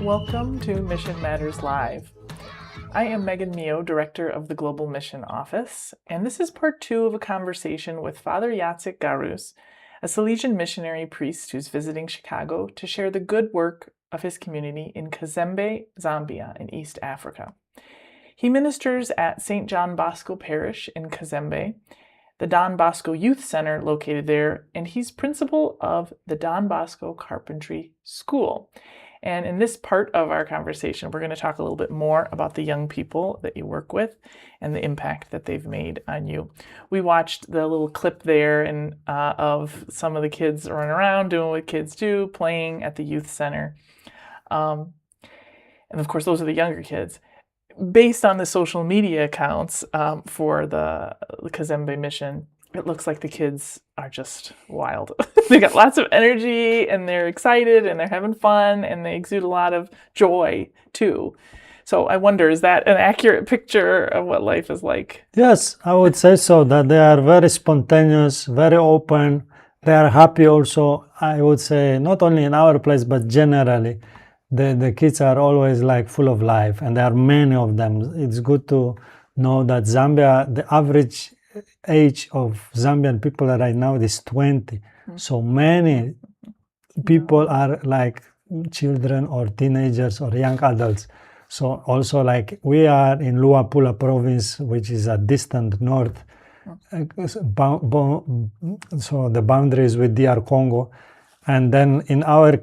Welcome to Mission Matters Live. I am Megan Mio, Director of the Global Mission Office, and this is part 2 of a conversation with Father Jacek Garus, a Salesian missionary priest who's visiting Chicago to share the good work of his community in Kazembe, Zambia, in East Africa. He ministers at St. John Bosco Parish in Kazembe, the Don Bosco Youth Center located there, and he's principal of the Don Bosco Carpentry School. And in this part of our conversation, we're going to talk a little bit more about the young people that you work with and the impact that they've made on you. We watched the little clip there of some of the kids running around, doing what kids do, playing at the youth center. And of course, those are the younger kids. Based on the social media accounts for the Kazembe mission, it looks like the kids are just wild. They got lots of energy and they're excited and they're having fun and they exude a lot of joy too. So I wonder, is that an accurate picture of what life is like? Yes, I would say so, that they are very spontaneous, very open. They are happy also, I would say, not only in our place, but generally. The kids are always like full of life, and there are many of them. It's good to know that Zambia, the average age of Zambian people right now is 20. Mm-hmm. So many people are like children or teenagers or young adults. So also like we are in Luapula province, which is a distant north. So the boundaries with DR Congo. And then in our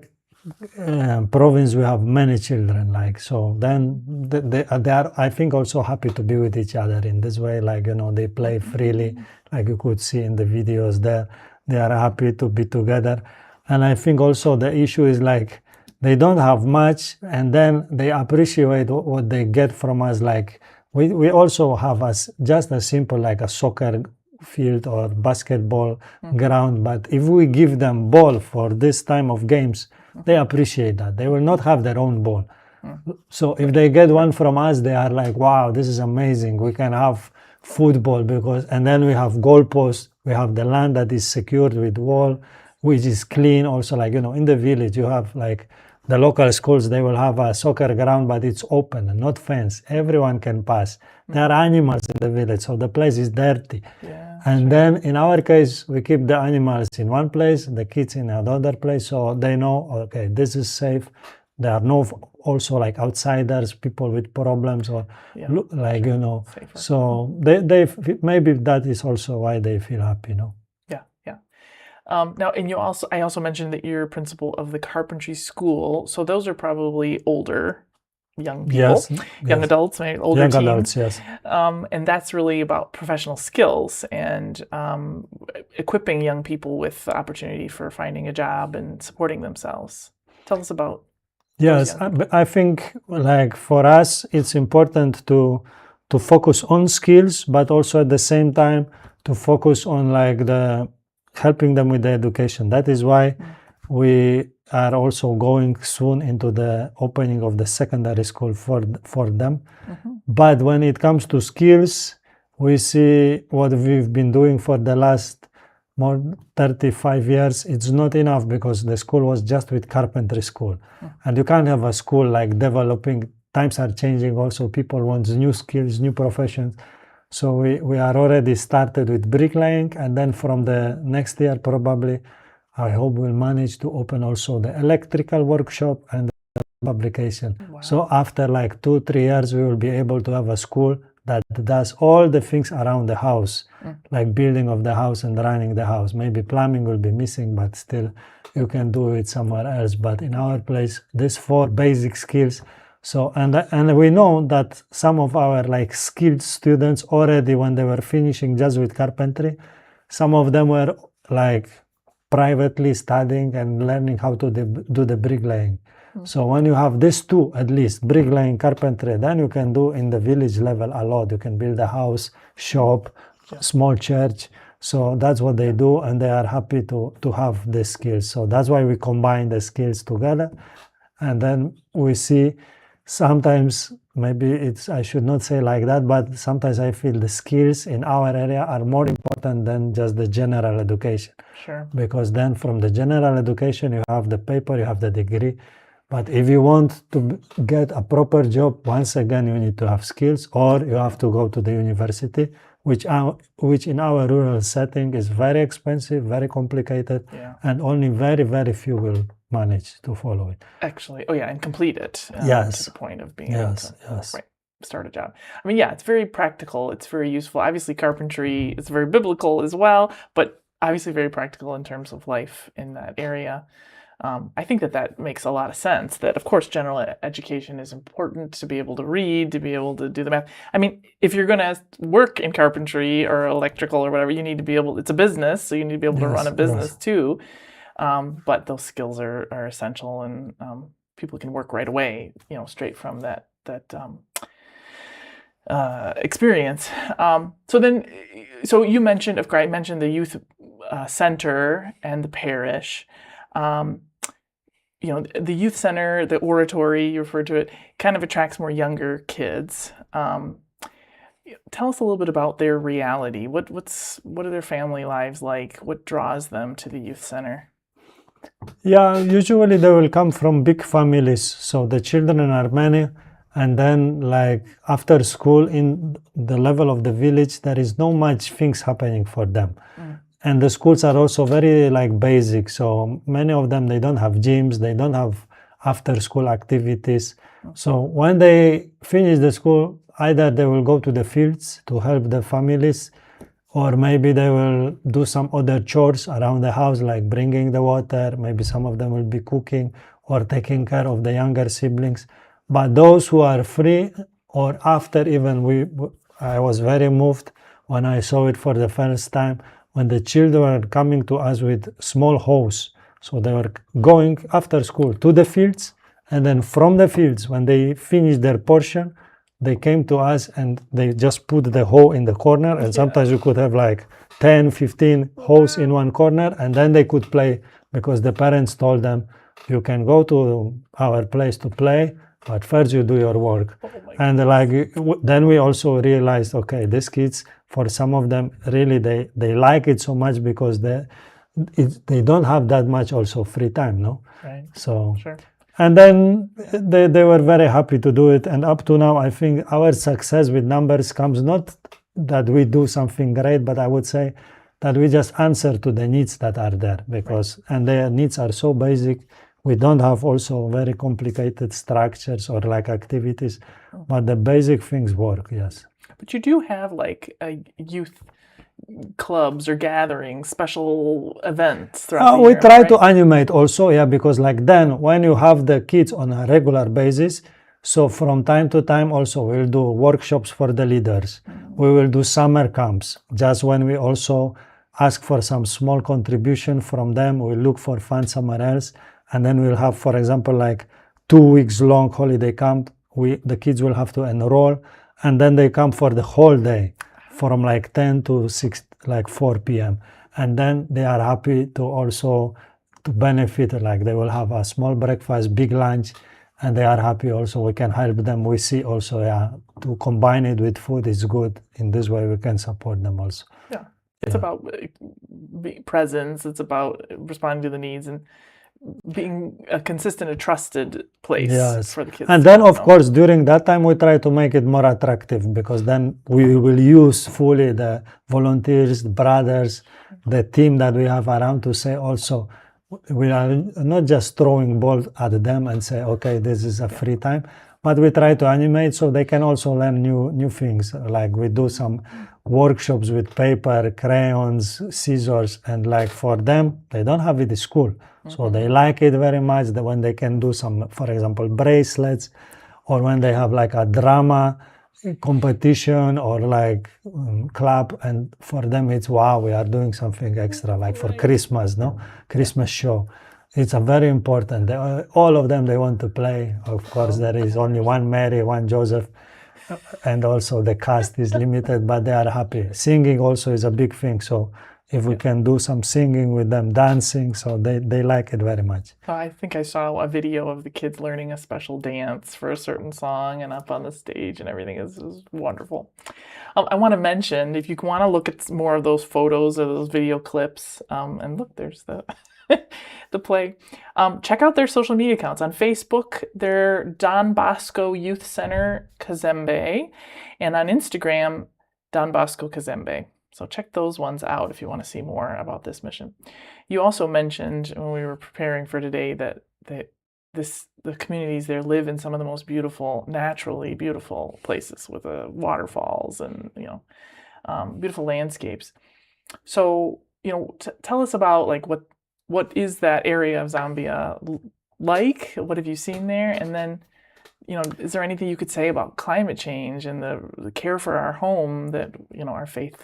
province we have many children, like, so then they are, I think, also happy to be with each other in this way, like, you know, they play freely, like you could see in the videos there. They are happy to be together. And I think also the issue is like they don't have much, and then they appreciate what they get from us. Like we also have just a simple like a soccer field or basketball ground, but if we give them ball for this time of games, they appreciate that. They will not have their own ball. So if they get one from us, they are like, wow, this is amazing. We can have football and then we have goalposts. We have the land that is secured with wall, which is clean. Also, like, you know, in the village, you have like the local schools, they will have a soccer ground, but it's open and not fenced. Everyone can pass. There are animals in the village, so the place is dirty. Yeah, and then in our case, we keep the animals in one place, the kids in another place, so they know, okay, this is safe. There are no also like outsiders, people with problems, or like, you know. Safer. So they maybe that is also why they feel happy, you know. Now, and I also mentioned that you're principal of the Carpentry School, so those are probably older young people, young adults, maybe older young teens. Adults, yes. And that's really about professional skills and equipping young people with the opportunity for finding a job and supporting themselves. Tell us about. Yes, I think like for us, it's important to focus on skills, but also at the same time to focus on like helping them with the education. That is why we are also going soon into the opening of the secondary school for them. But when it comes to skills, we see what we've been doing for the last more 35 years. It's not enough because the school was just with carpentry school. And you can't have a school like developing. Times are changing also. People want new skills, new professions. So we are already started with bricklaying, and then from the next year probably, I hope we'll manage to open also the electrical workshop and the fabrication. Wow. So after like 2-3 years, we will be able to have a school that does all the things around the house, like building of the house and running the house. Maybe plumbing will be missing, but still you can do it somewhere else. But in our place, these 4 basic skills. So, and we know that some of our like skilled students already, when they were finishing just with carpentry, some of them were like privately studying and learning how to do the bricklaying. So when you have these 2, at least bricklaying, carpentry, then you can do in the village level a lot. You can build a house, shop, small church. So that's what they do, and they are happy to have the skills. So that's why we combine the skills together, and then we see. Sometimes maybe I should not say like that, but sometimes I feel the skills in our area are more important than just the general education. Sure. Because then from the general education, you have the paper, you have the degree, But if you want to get a proper job, once again, you need to have skills, or you have to go to the university, which in our rural setting is very expensive, very complicated, and only very, very few will manage to follow it. Actually, and complete it to the point of being able to start a job. I mean, it's very practical. It's very useful. Obviously, carpentry is very biblical as well, but obviously very practical in terms of life in that area. I think that makes a lot of sense, that of course general education is important to be able to read, to be able to do the math. I mean, if you're going to work in carpentry or electrical or whatever, you need to be able, it's a business, so you need to be able to run a business too. But those skills are essential, and people can work right away, straight from that experience. So you mentioned, I mentioned the youth center and the parish. The youth center, the oratory, you referred to it, kind of attracts more younger kids. Tell us a little bit about their reality. What are their family lives like? What draws them to the youth center? Yeah, usually they will come from big families, so the children are many, and then like after school in the level of the village, there is no much things happening for them. And the schools are also very like basic. So many of them, they don't have gyms, they don't have after school activities. So when they finish the school, either they will go to the fields to help the families, or maybe they will do some other chores around the house, like bringing the water. Maybe some of them will be cooking or taking care of the younger siblings. But those who are free, or after even I was very moved when I saw it for the first time, when the children were coming to us with small hoes. So they were going after school to the fields, and then from the fields, when they finished their portion, they came to us and they just put the hoe in the corner, and sometimes you could have like 10, 15 hoes in one corner, and then they could play, because the parents told them, you can go to our place to play, but first you do your work. And then we also realized, okay, these kids, for some of them, really they like it so much because they don't have that much also free time, no? Right. So, and then they were very happy to do it. And up to now, I think our success with numbers comes not that we do something great, but I would say that we just answer to the needs that are there, because and their needs are so basic. We don't have also very complicated structures or like activities, but the basic things work, yes. But you do have like youth clubs or gatherings, special events throughout the year. We try to animate also, because like then when you have the kids on a regular basis, so from time to time also we'll do workshops for the leaders. We will do summer camps, just when we also ask for some small contribution from them. We look for funds somewhere else, and then we'll have, for example, like 2 weeks long holiday camp. The kids will have to enroll, and then they come for the whole day from like 10 to 4 p.m. And then they are happy to also to benefit, like they will have a small breakfast, big lunch, and they are happy also. We can help them. We see also, to combine it with food is good. In this way, we can support them also. Yeah, it's about presence. It's about responding to the needs and being a consistent, a trusted place for the kids. And then, of course, during that time, we try to make it more attractive, because then we will use fully the volunteers, the brothers, the team that we have around to say also, we are not just throwing balls at them and say, okay, this is a free time, but we try to animate so they can also learn new things. Like we do some workshops with paper, crayons, scissors, and like for them, they don't have it in school. So they like it very much when they can do some, for example, bracelets, or when they have like a drama competition or like club, and for them it's wow, we are doing something extra, like for Christmas, Christmas show. It's a very important. All of them, they want to play. Of course, there is only one Mary, one Joseph, and also the cast is limited, but they are happy. Singing also is a big thing. So if we can do some singing with them, dancing, so they like it very much. I think I saw a video of the kids learning a special dance for a certain song and up on the stage and everything is wonderful. I want to mention, if you want to look at more of those photos or those video clips, and look, there's the the play. Check out their social media accounts. On Facebook, they're Don Bosco Youth Center Kazembe, and on Instagram, Don Bosco Kazembe. So check those ones out if you want to see more about this mission. You also mentioned when we were preparing for today that the communities there live in some of the most beautiful, naturally beautiful places with waterfalls and beautiful landscapes. So tell us about like what is that area of Zambia like? What have you seen there? And then is there anything you could say about climate change and the care for our home that our faith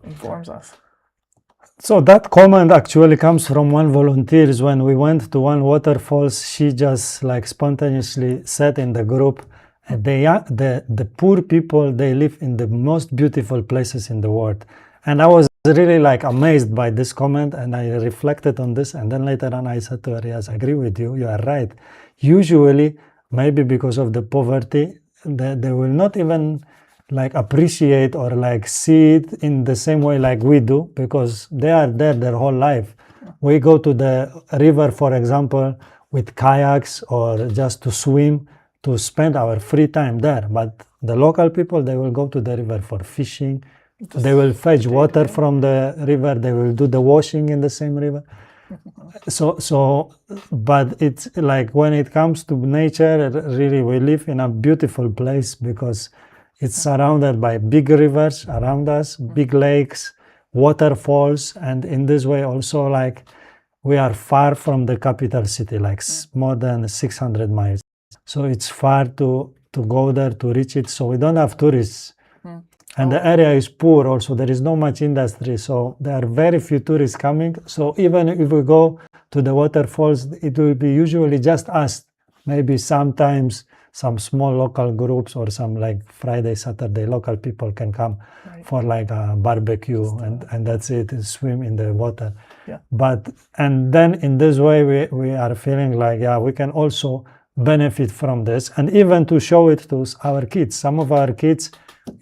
informs us? So that comment actually comes from one volunteer. When we went to one waterfalls, she just like spontaneously said in the group, the poor people, they live in the most beautiful places in the world. And I was really like amazed by this comment, and I reflected on this, and then later on I said to her, yes, I agree with you, you are right. Usually, maybe because of the poverty, they will not even like appreciate or like see it in the same way like we do, because they are there their whole life. We go to the river, for example, with kayaks or just to swim, to spend our free time there. But the local people, they will go to the river for fishing. They will fetch water from the river. They will do the washing in the same river. But it's like when it comes to nature, really we live in a beautiful place because it's surrounded by big rivers around us, big lakes, waterfalls, and in this way also like we are far from the capital city, like more than 600 miles. So it's far to go there to reach it. So we don't have tourists. And the area is poor also. There is not much industry. So there are very few tourists coming. So even if we go to the waterfalls, it will be usually just us. Maybe sometimes some small local groups or some like Friday, Saturday, local people can come for like a barbecue and that's it, swim in the water. Yeah. And then in this way, we are feeling like, we can also benefit from this, and even to show it to our kids. Some of our kids,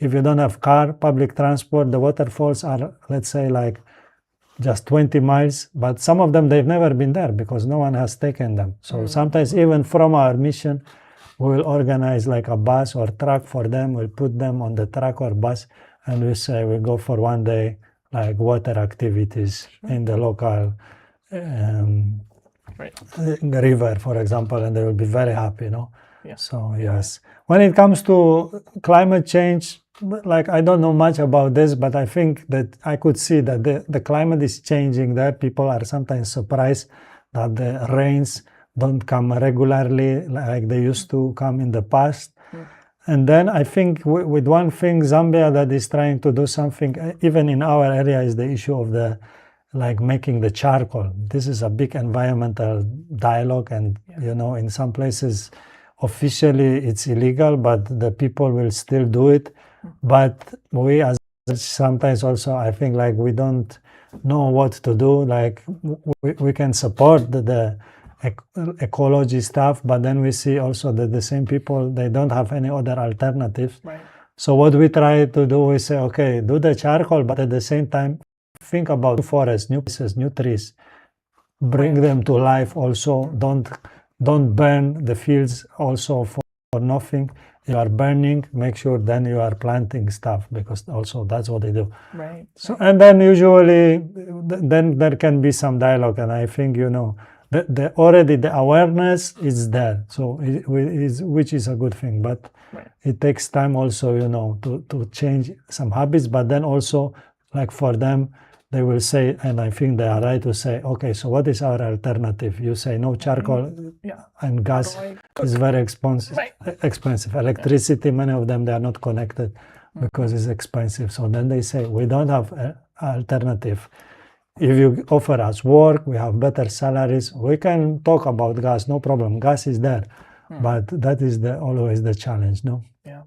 if you don't have car, public transport, the waterfalls are, let's say, like just 20 miles, but some of them, they've never been there because no one has taken them. So sometimes even from our mission, we'll organize like a bus or truck for them. We'll put them on the truck or bus, and we say we go for one day, like water activities in the local river, for example, and they will be very happy, Yeah. So yes. When it comes to climate change, like I don't know much about this, but I think that I could see that the climate is changing there. People are sometimes surprised that the rains don't come regularly like they used to come in the past. And then I think with one thing, Zambia that is trying to do something, even in our area, is the issue of like making the charcoal. This is a big environmental dialogue, and in some places officially it's illegal, but the people will still do it. But we as sometimes also, I think like we don't know what to do. Like we can support the ecology stuff, but then we see also that the same people, they don't have any other alternatives. Right. So what we try to do, we say, okay, do the charcoal, but at the same time, think about new forests, new places, new trees. Bring them to life also. Don't burn the fields also for nothing. You are burning, make sure then you are planting stuff, because also that's what they do. Right. So, and then usually, then there can be some dialogue, and I think, already the awareness is there, so which is a good thing, but it takes time also, to change some habits, but then also, like for them, they will say, and I think they are right to say, okay, so what is our alternative? You say no charcoal and gas is very expensive. Electricity, many of them, they are not connected because it's expensive. So then they say, we don't have an alternative. If you offer us work, we have better salaries, we can talk about gas, no problem. Gas is there, but that is always the challenge, no? Yeah.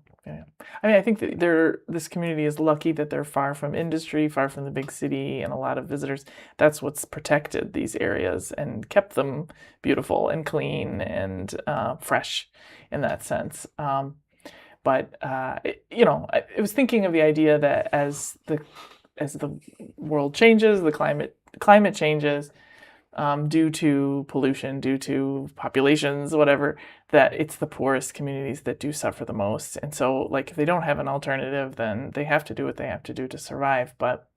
I mean, I think that this community is lucky that they're far from industry, far from the big city, and a lot of visitors. That's what's protected these areas and kept them beautiful and clean and fresh in that sense. But I was thinking of the idea that as the world changes, the climate changes, due to pollution, due to populations, whatever, that it's the poorest communities that do suffer the most. And so, like, if they don't have an alternative, then they have to do what they have to do to survive. But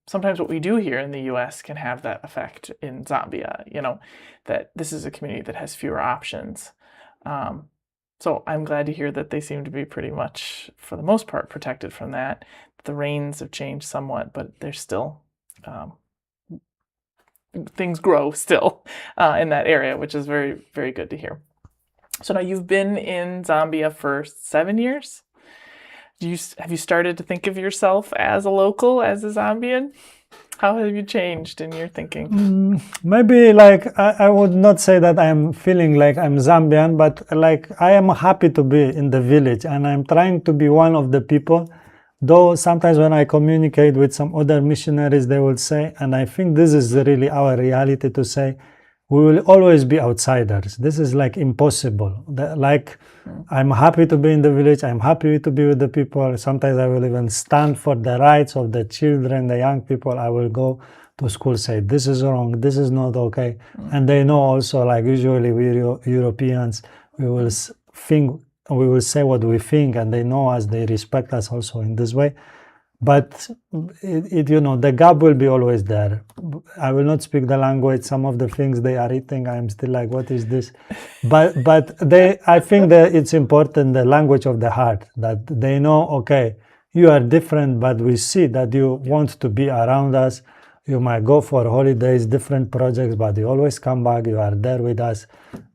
sometimes what we do here in the U.S. can have that effect in Zambia, that this is a community that has fewer options. So I'm glad to hear that they seem to be pretty much, for the most part, protected from that. The rains have changed somewhat, but there's still things grow still in that area, which is very, very good to hear. So now you've been in Zambia for 7 years. Have you started to think of yourself as a local, as a Zambian? How have you changed in your thinking? Maybe like I would not say that I'm feeling like I'm Zambian, but like I am happy to be in the village, and I'm trying to be one of the people. Though sometimes when I communicate with some other missionaries, they will say, and I think this is really our reality, to say, we will always be outsiders. This is like impossible. I'm happy to be in the village. I'm happy to be with the people. Sometimes I will even stand for the rights of the children, the young people. I will go to school, say, this is wrong, this is not okay. And they know also, like usually we Europeans, we will think, we will say what we think, and they know us, they respect us also in this way. But the gap will be always there. I will not speak the language. Some of the things they are eating, I'm still like, what is this? But I think that it's important, the language of the heart, that they know, okay, you are different, but we see that you want to be around us. You might go for holidays, different projects, but you always come back. You are there with us.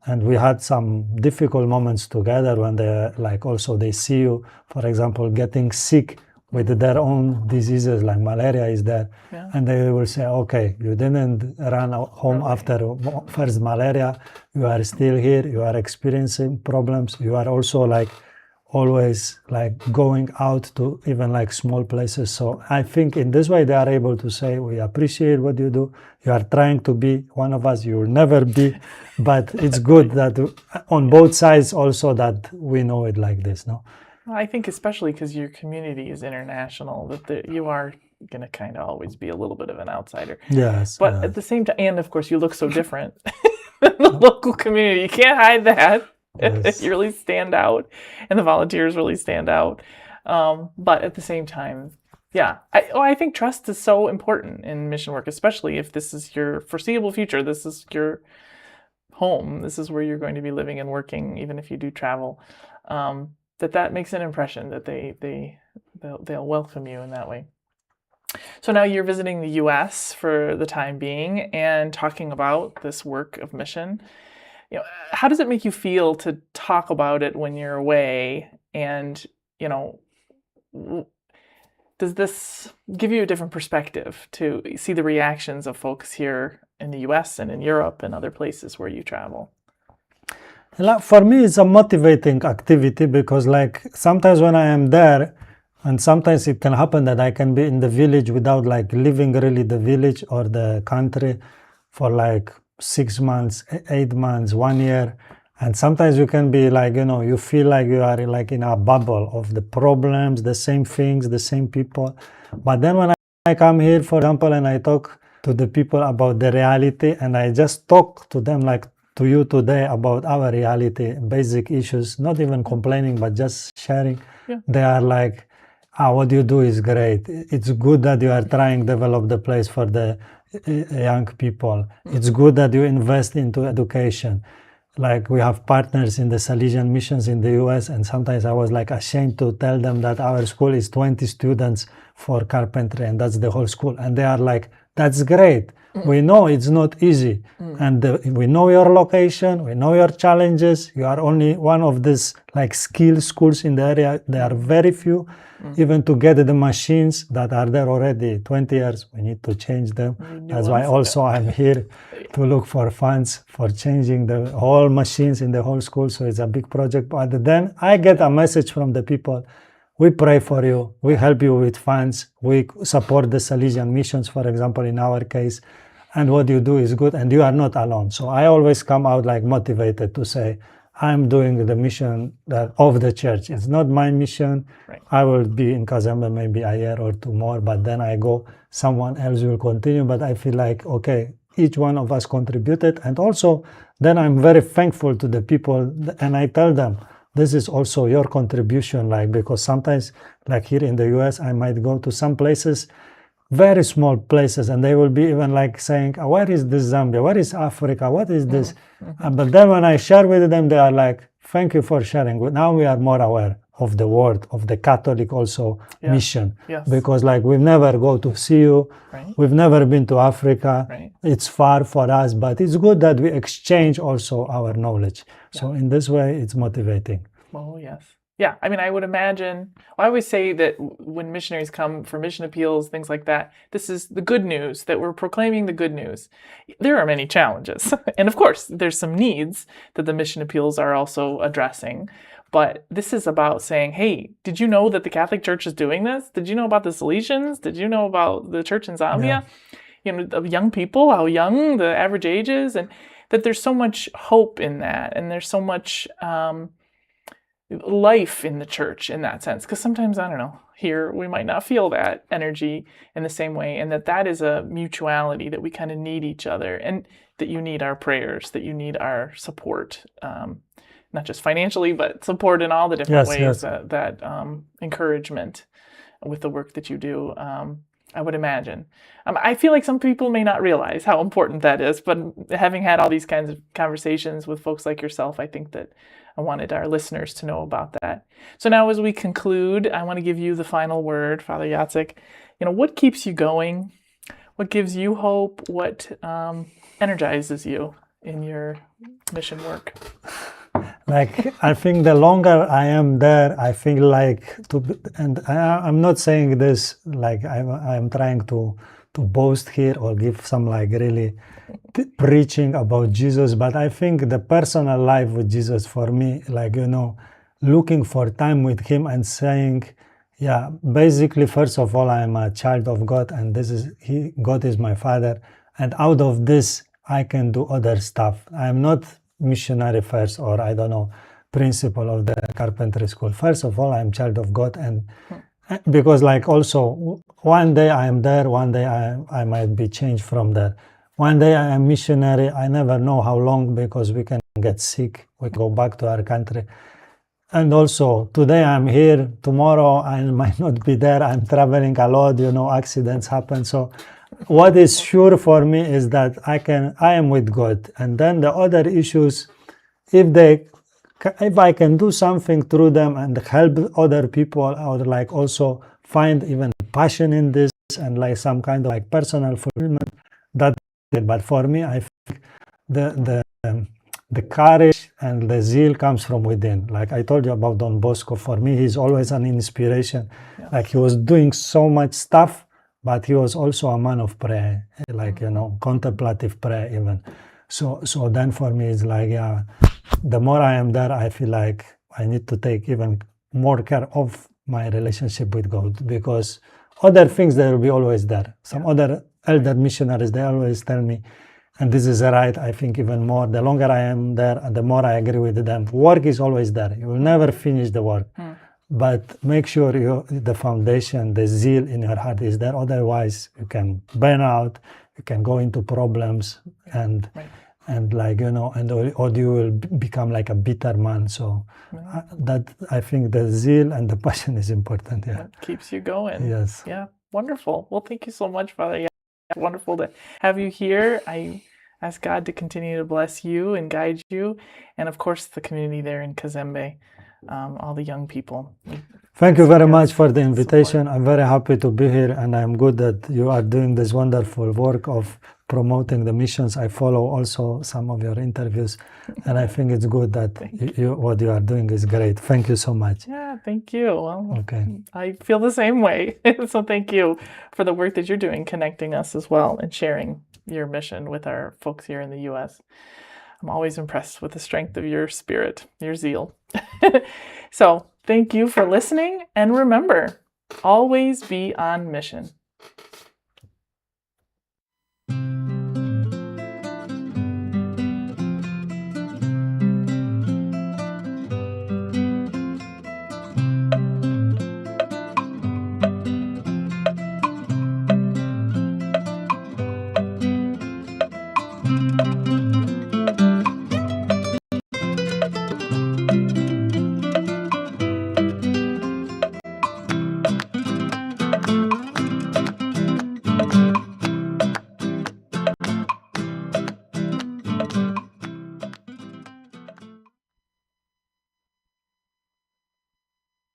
And we had some difficult moments together when they see you, for example, getting sick with their own diseases, like malaria is there. Yeah. And they will say, okay, you didn't run home after first malaria. You are still here. You are experiencing problems. You are also always going out to even small places. So I think in this way they are able to say, we appreciate what you do. You are trying to be one of us. You will never be, but it's good that on both sides also that we know it like this, no? Well, I think especially because your community is international, that you are going to kind of always be a little bit of an outsider. Yes. But at the same time, and of course you look so different in the local community. You can't hide that. Yes. You really stand out, and the volunteers really stand out. But at the same time, yeah, I think trust is so important in mission work, especially if this is your foreseeable future. This is your home. This is where you're going to be living and working, even if you do travel. That makes an impression, that they'll welcome you in that way. So now you're visiting the U.S. for the time being and talking about this work of mission. How does it make you feel to talk about it when you're away? And, does this give you a different perspective to see the reactions of folks here in the U.S. and in Europe and other places where you travel? For me, it's a motivating activity because sometimes when I am there, and sometimes it can happen that I can be in the village without leaving really the village or the country for 6 months, 8 months, 1 year. And sometimes you can be you feel like you are in a bubble of the problems, the same things, the same people. But then when I come here, for example, and I talk to the people about the reality, and I just talk to them to you today about our reality, basic issues, not even complaining, but just sharing. Yeah. They are like, what you do is great. It's good that you are trying to develop the place for the young people. It's good that you invest into education. We have partners in the Salesian missions in the US, and sometimes I was ashamed to tell them that our school is 20 students for carpentry, and that's the whole school. And they are like, that's great. We know it's not easy. And we know your location, we know your challenges. You are only one of these skill schools in the area. There are very few. Even to get the machines that are there already 20 years, we need to change them. That's why also I'm here to look for funds for changing the whole machines in the whole school. So it's a big project. But then I get a message from the people. We pray for you. We help you with funds. We support the Salesian missions, for example, in our case. And what you do is good, and you are not alone. So I always come out motivated to say, I'm doing the mission of the church. It's not my mission. Right. I will be in Kazembe maybe a year or two more, but then I go, someone else will continue. But I feel okay, each one of us contributed. And also, then I'm very thankful to the people, and I tell them, this is also your contribution, like, because sometimes, like here in the US, I might go to some places, very small places, and they will be even like saying, where is this Zambia? Where is Africa? What is this? But then when I share with them, they are like, thank you for sharing. Now we are more aware of the word, of the Catholic also mission. Yes. Because like we never go to see you. Right. We've never been to Africa. Right. It's far for us, but it's good that we exchange also our knowledge. Yeah. So in this way, it's motivating. Oh, yes. Yeah, I mean, I would imagine, I always say that when missionaries come for mission appeals, things like that, this is the good news, that we're proclaiming the good news. There are many challenges. And of course, there's some needs that the mission appeals are also addressing. But this is about saying, hey, did you know that the Catholic Church is doing this? Did you know about the Salesians? Did you know about the church in Zambia? Yeah. You know, of young people, how young the average age is, and that there's so much hope in that. And there's so much life in the church in that sense, because sometimes, I don't know, here we might not feel that energy in the same way, and that is a mutuality, that we kind of need each other, and that you need our prayers, that you need our support, not just financially, but support in all the different ways, that encouragement with the work that you do. I would imagine. I feel like some people may not realize how important that is, but having had all these kinds of conversations with folks like yourself, I think that I wanted our listeners to know about that. So now as we conclude, I want to give you the final word, Father Jacek. You know, what keeps you going? What gives you hope? What energizes you in your mission work? Like, I think the longer I am there, I feel like I'm not saying this like I'm trying to boast here or give some like really preaching about Jesus, but I think the personal life with Jesus for me, like, you know, looking for time with him and saying, yeah, basically, first of all, I am a child of God, and God is my Father, and out of this, I can do other stuff. I'm not missionary first, or I don't know, principal of the Carpentry school. First of all, I'm child of God, and because like also one day I am there, one day I might be changed from there. One day I am missionary. I never know how long, because we can get sick. We go back to our country. And also today I'm here, tomorrow I might not be there. I'm traveling a lot, you know, accidents happen. So what is sure for me is that I am with God. And then the other issues, if I can do something through them and help other people, or like also find even passion in this and like some kind of like personal fulfillment, that's it. But for me, I think the courage and the zeal comes from within. Like I told you about Don Bosco, for me, he's always an inspiration. Yeah. Like he was doing so much stuff, but he was also a man of prayer, like, you know, contemplative prayer even. So then for me, it's like, yeah, the more I am there, I feel like I need to take even more care of my relationship with God, because other things, they will be always there. Some other elder missionaries, they always tell me, and this is right, I think even more, the longer I am there, and the more I agree with them, work is always there. You will never finish the work. But make sure the foundation, the zeal in your heart is there. Otherwise, you can burn out, you can go into problems, and like, you know, or you will become like a bitter man. So that, I think the zeal and the passion is important. Yeah, that keeps you going. Yes. Yeah, wonderful. Well, thank you so much, Father. Yeah, wonderful to have you here. I ask God to continue to bless you and guide you, and of course the community there in Kazembe. All the young people. Thank you very much for the invitation. I'm very happy to be here, and I'm good that you are doing this wonderful work of promoting the missions. I follow also some of your interviews, and I think it's good that what you are doing is great. Thank you so much. Yeah, thank you. Well, okay. I feel the same way. So thank you for the work that you're doing, connecting us as well, and sharing your mission with our folks here in the U.S. I'm always impressed with the strength of your spirit, your zeal. So thank you for listening. And remember, always be on mission.